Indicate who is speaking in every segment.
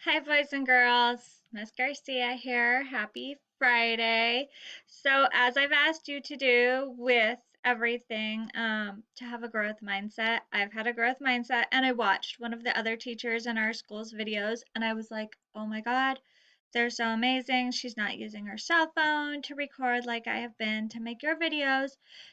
Speaker 1: Hi, boys and girls. Miss Garcia here. Happy Friday. So, as I've asked you to do with everything, to have a growth mindset, I've had a growth mindset, and I watched one of the other teachers in our school's videos, and I was like, oh my God, they're so amazing. She's not using her cell phone to record like I have been to make your videos.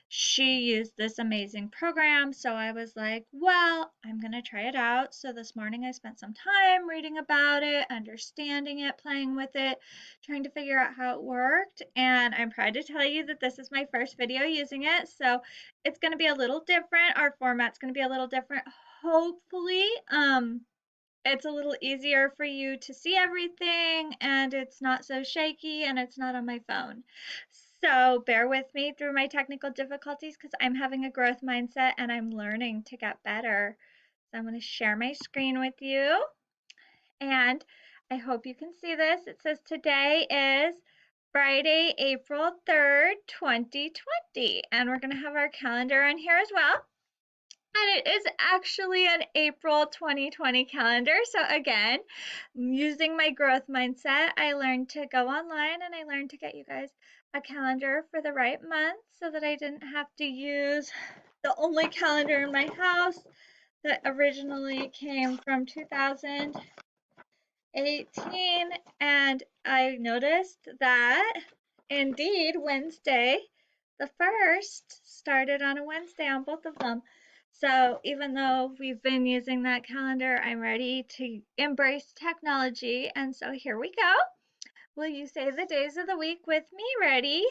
Speaker 1: She used this amazing program. So I was like, well, I'm going to try it out. So this morning I spent some time reading about it, understanding it, playing with it, trying to figure out how it worked. And I'm proud to tell you that this is my first video using it. So it's going to be a little different. Our format's going to be a little different. Hopefully, it's a little easier for you to see everything and it's not so shaky and it's not on my phone. So bear with me through my technical difficulties because I'm having a growth mindset and I'm learning to get better. So I'm going to share my screen with you and I hope you can see this. It says today is Friday, April 3rd, 2020, and we're going to have our calendar on here as well. And it is actually an April 2020 calendar. So again, using my growth mindset, I learned to go online and I learned to get you guys a calendar for the right month so that I didn't have to use the only calendar in my house that originally came from 2018. And I noticed that indeed Wednesday, the 1st, started on a Wednesday on both of them. So even though we've been using that calendar, I'm ready to embrace technology. And so here we go. Will you say the days of the week with me? Ready?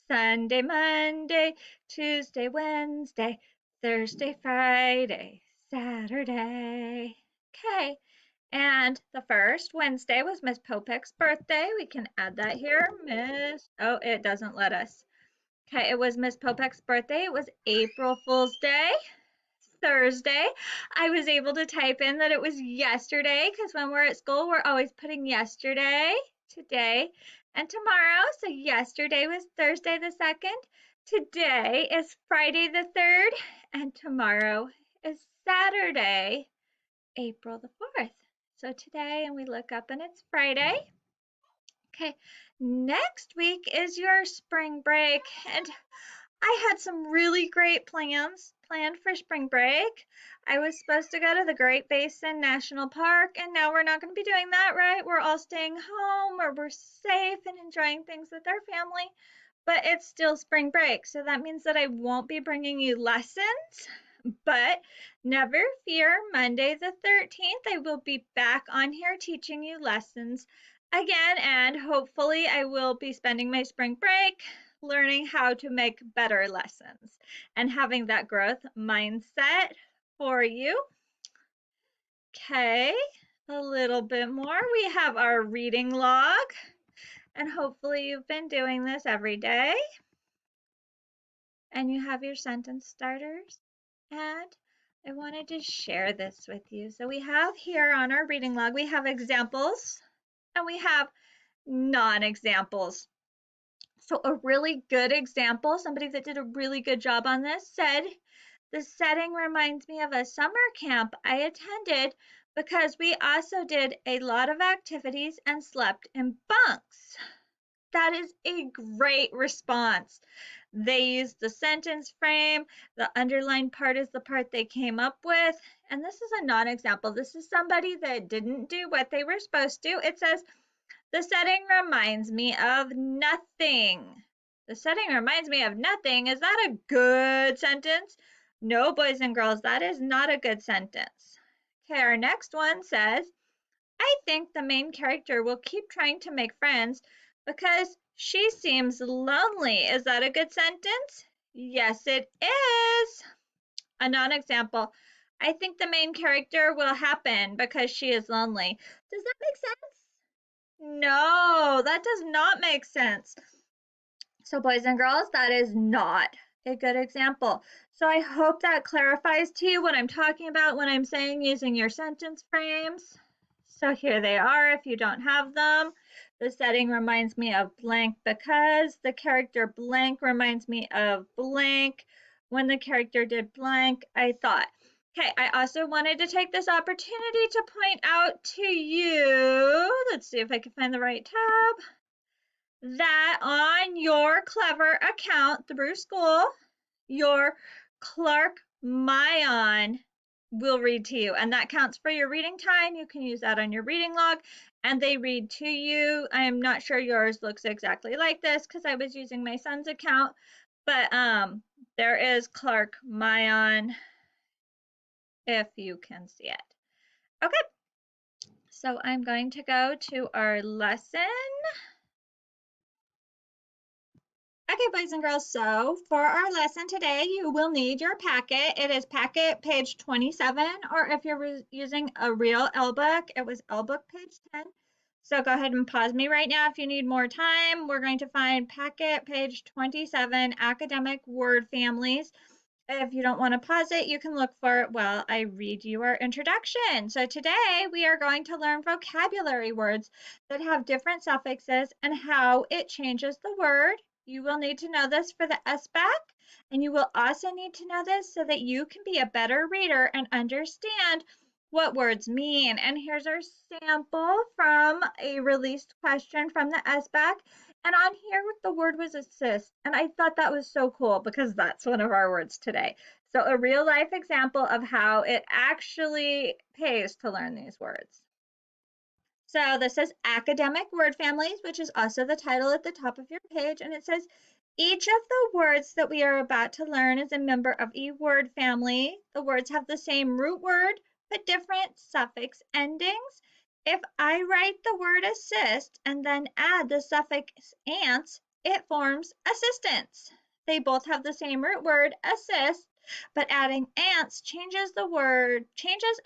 Speaker 1: Sunday, Monday, Tuesday, Wednesday, Thursday, Friday, Saturday. Okay. And the first Wednesday was Miss Popek's birthday. We can add that here. Oh, it doesn't let us. Okay, it was Miss Popek's birthday. It was April Fool's Day. Thursday, I was able to type in that it was yesterday because when we're at school, we're always putting yesterday, today, and tomorrow. So yesterday was Thursday the 2nd, today is Friday the 3rd, and tomorrow is Saturday, April the 4th. So today, and we look up and it's Friday. Okay, next week is your spring break, and I had some really great plans planned for spring break. I was supposed to go to the Great Basin National Park, and now we're not going to be doing that, right? We're all staying home or we're safe and enjoying things with our family, but it's still spring break. So that means that I won't be bringing you lessons, but never fear, Monday the 13th, I will be back on here teaching you lessons again, and hopefully I will be spending my spring break learning how to make better lessons and having that growth mindset for you. Okay, a little bit more. We have our reading log, and hopefully you've been doing this every day. And you have your sentence starters. And I wanted to share this with you. So we have here on our reading log, we have examples and we have non-examples. So a really good example, somebody that did a really good job on this said, the setting reminds me of a summer camp I attended because we also did a lot of activities and slept in bunks. That is a great response. They used the sentence frame. The underlined part is the part they came up with. And this is a non-example. This is somebody that didn't do what they were supposed to. It says, the setting reminds me of nothing. The setting reminds me of nothing. Is that a good sentence? No, boys and girls, that is not a good sentence. Okay, our next one says, I think the main character will keep trying to make friends because she seems lonely. Is that a good sentence? Yes, it is. A non-example. I think the main character will happen because she is lonely. Does that make sense? No, that does not make sense. So boys and girls, that is not a good example. So I hope that clarifies to you what I'm talking about when I'm saying using your sentence frames. So here they are if you don't have them. The setting reminds me of blank because the character blank reminds me of blank. When the character did blank, I thought. Okay, I also wanted to take this opportunity to point out to you let's see if I can find the right tab, that on your Clever account through school, your Clark Mayan will read to you, and that counts for your reading time. You can use that on your reading log, and they read to you. I am not sure yours looks exactly like this because I was using my son's account, but there is Clark Mayan if you can see it. Okay, so I'm going to go to our lesson. Okay, boys and girls, so for our lesson today, you will need your packet. It is packet page 27, or if you're using a real L-book, it was L-book page 10. So go ahead and pause me right now if you need more time. We're going to find packet page 27, academic word families. If you don't want to pause it, you can look for it while I read you our introduction. So today we are going to learn vocabulary words that have different suffixes and how it changes the word. You will need to know this for the SBAC, and you will also need to know this so that you can be a better reader and understand what words mean. And here's our sample from a released question from the SBAC. And on here, the word was assist. And I thought that was so cool because that's one of our words today. So a real life example of how it actually pays to learn these words. So this is academic word families, which is also the title at the top of your page. And it says, each of the words that we are about to learn is a member of a word family. The words have the same root word, but different suffix endings. If I write the word assist and then add the suffix ants, it forms assistance. They both have the same root word, assist, but adding ants changes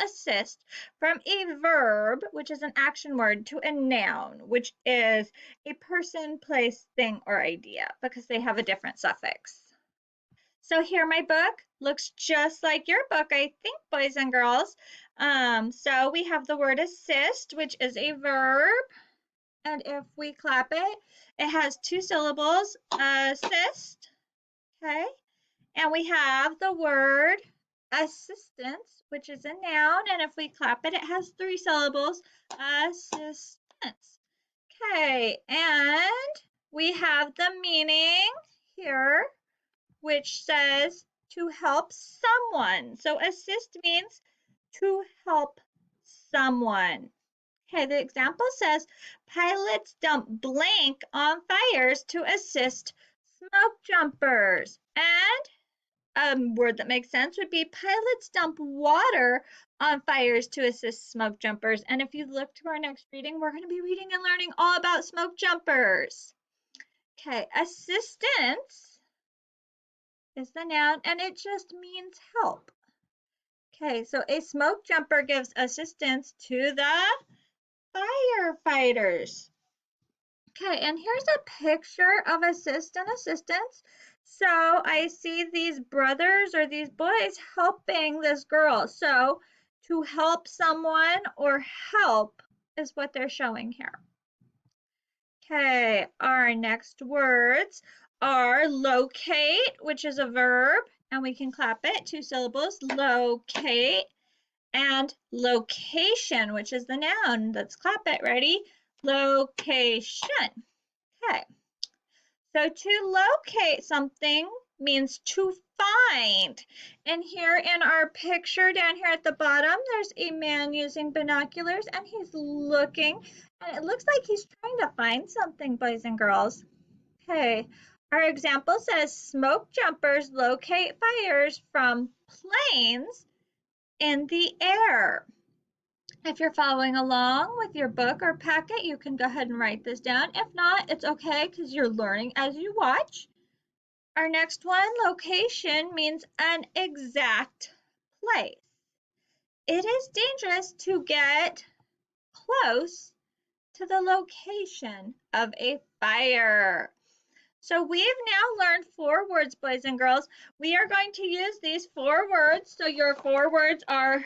Speaker 1: assist from a verb, which is an action word, to a noun, which is a person, place, thing, or idea, because they have a different suffix. So here my book looks just like your book, I think, boys and girls. So we have the word assist, which is a verb. And if we clap it, it has 2 syllables, assist, okay? And we have the word assistance, which is a noun. And if we clap it, it has 3 syllables, assistance. Okay, and we have the meaning here, which says to help someone. So assist means to help someone. Okay, the example says pilots dump blank on fires to assist smoke jumpers. And a word that makes sense would be pilots dump water on fires to assist smoke jumpers. And if you look to our next reading, we're going to be reading and learning all about smoke jumpers. Okay, assistance is the noun, and it just means help. Okay, so a smoke jumper gives assistance to the firefighters. Okay, and here's a picture of assist and assistance. So I see these brothers or these boys helping this girl. So to help someone or help is what they're showing here. Okay, our next words are locate, which is a verb, and we can clap it, 2 syllables, locate, and location, which is the noun. Let's clap it, ready? Location. Okay, so to locate something means to find. And here in our picture down here at the bottom, there's a man using binoculars and he's looking, and it looks like he's trying to find something, boys and girls. Okay, our example says smoke jumpers locate fires from planes in the air. If you're following along with your book or packet, you can go ahead and write this down. If not, it's okay because you're learning as you watch. Our next one, location, means an exact place. It is dangerous to get close to the location of a fire. So we've now learned 4 words, boys and girls. We are going to use these 4 words. So your 4 words are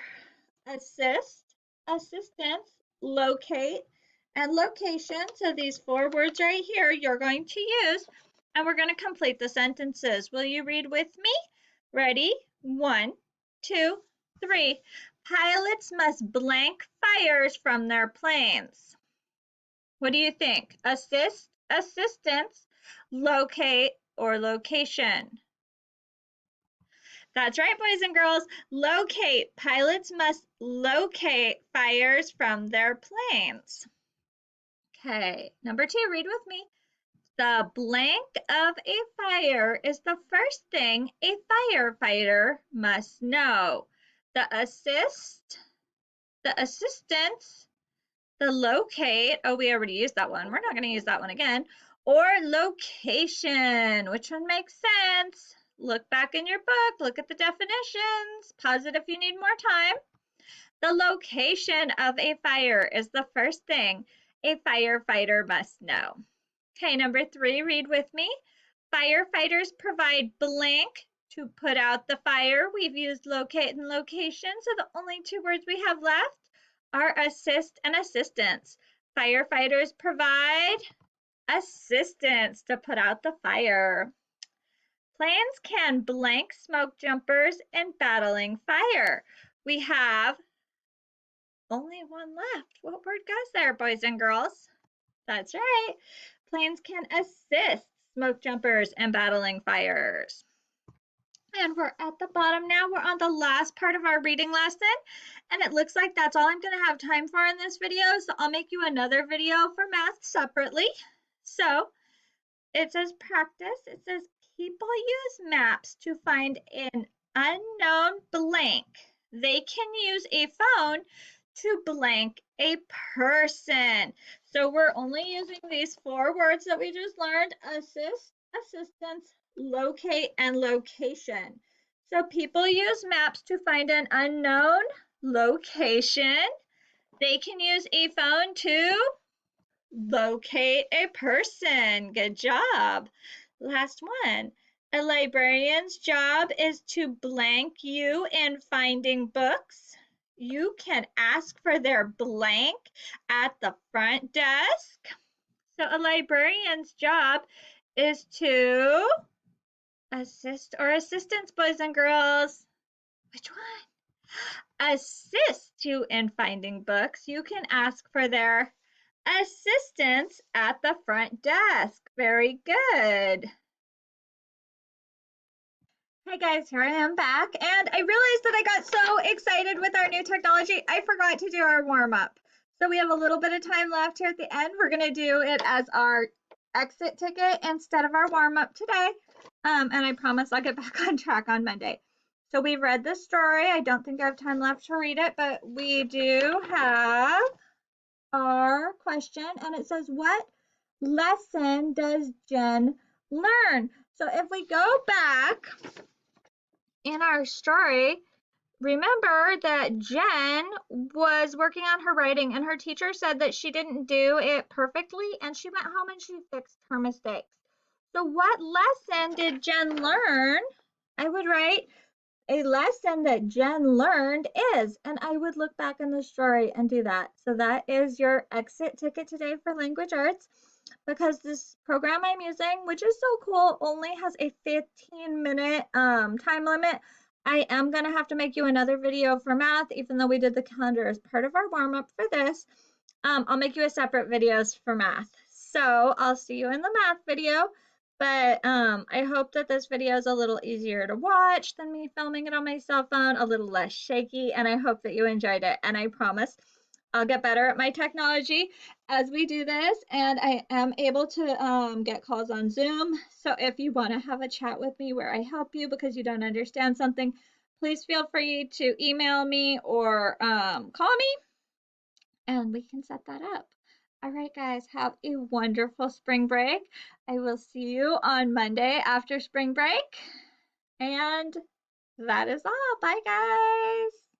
Speaker 1: assist, assistance, locate, and location. So these 4 words right here you're going to use, and we're going to complete the sentences. Will you read with me? Ready? 1, 2, 3. Pilots must blank fires from their planes. What do you think? Assist, assistance, locate, or location? That's right, boys and girls. Locate. Pilots must locate fires from their planes. Okay, number 2, read with me. The blank of a fire is the first thing a firefighter must know. The assist, the assistance, the locate, oh, we already used that one. We're not going to use that one again. Or location. Which one makes sense? Look back in your book. Look at the definitions. Pause it if you need more time. The location of a fire is the first thing a firefighter must know. Okay, number 3, read with me. Firefighters provide blank to put out the fire. We've used locate and location, so the only 2 words we have left are assist and assistance. Firefighters provide assistance to put out the fire. Planes can blank smoke jumpers in battling fire. We have only one left. What word goes there, boys and girls? That's right. Planes can assist smoke jumpers in battling fires. And we're at the bottom now. We're on the last part of our reading lesson. And it looks like that's all I'm going to have time for in this video. So I'll make you another video for math separately. So it says practice. It says people use maps to find an unknown blank. They can use a phone to blank a person. So we're only using these 4 words that we just learned: assist, assistance, locate, and location. So people use maps to find an unknown location. They can use a phone to locate a person. Good job. Last one. A librarian's job is to blank you in finding books. You can ask for their blank at the front desk. So a librarian's job is to assist or assistance, boys and girls. Which one? Assist you in finding books. You can ask for their assistance at the front desk. Very good. Hi guys, here I am back, and I realized that I got so excited with our new technology, I forgot to do our warm-up. So we have a little bit of time left here at the end. We're going to do it as our exit ticket instead of our warm-up today, and I promise I'll get back on track on Monday. So we've read the story. I don't think I have time left to read it, but we do have our question, and it says, what lesson does Jen learn? So if we go back in our story, remember that Jen was working on her writing, and her teacher said that she didn't do it perfectly, and she went home and she fixed her mistakes. So what lesson did Jen learn? I would write a lesson that Jen learned is, and I would look back in the story and do that. So that is your exit ticket today for language arts, because this program I'm using, which is so cool, only has a 15-minute time limit. I am going to have to make you another video for math, even though we did the calendar as part of our warm-up for this. I'll make you a separate videos for math. So I'll see you in the math video. But I hope that this video is a little easier to watch than me filming it on my cell phone, a little less shaky, and I hope that you enjoyed it. And I promise I'll get better at my technology as we do this, and I am able to get calls on Zoom. So if you want to have a chat with me where I help you because you don't understand something, please feel free to email me or call me, and we can set that up. All right, guys, have a wonderful spring break. I will see you on Monday after spring break. And that is all. Bye, guys.